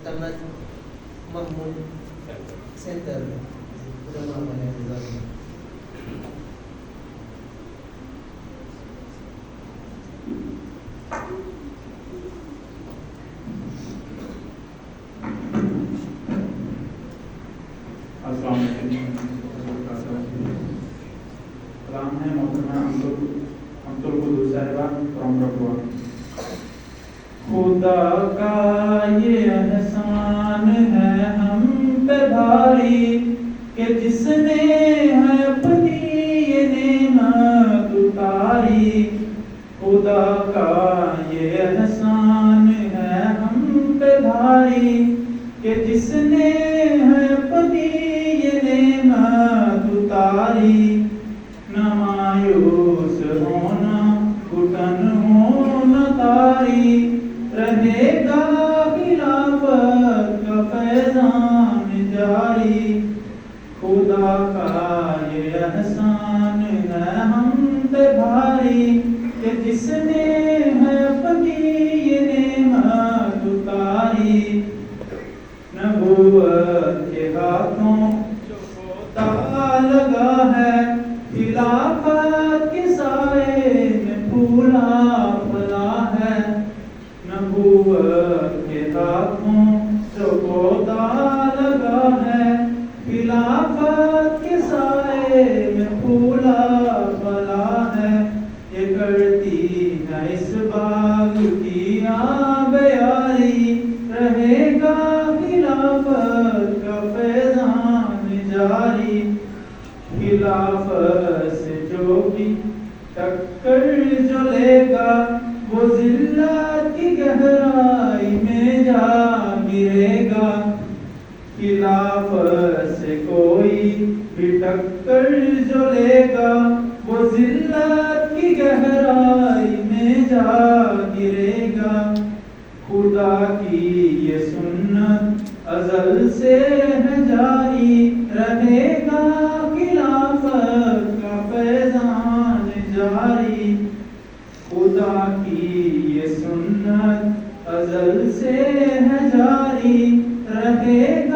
Taman Mahmud Center. Sudah makan yang dilakukan. सलाम है मोहतरमा अब्दुल कुद्दूस साहिबा फ्रॉम रबुआ। खुदा का ये एहसान है हम पे भारी कि जिसने है अपनी ये नेमत उतारी। खुदा का ये एहसान है हम पे भारी कि जिसने है अपनी ये नेमत उतारी। न मायूस होना घुटन होना तारी रहेगा खिलाफत का फैजान जारी। खुदा का ये एहसान है हम पे भारी कि जिसने है अपनी ये नेमत उतारी। नबूवत के हाथों जो होता लगा है खिलाफत के साए में फूला फला है। नबूवत के हाथों जो पौधा लगा है खिलाफत के साए में फूला फला है। ये करती है इस बाग की आबियारी रहेगा खिलाफत का फैजान जारी। खिलाफत से जो भी टक्कर जो लेगा वो जिल्लत की गहराई में जा गिरेगा। खिलाफत से कोई भी टक्कर जो लेगा वो जिल्लत की गहराई में जा गिरेगा। खुदा की ये सुन्नत अज़ल से है जारी रहेगा खिलाफत का फैजान जारी। खुदा की ये सुन्नत अज़ल से है जारी रहेगा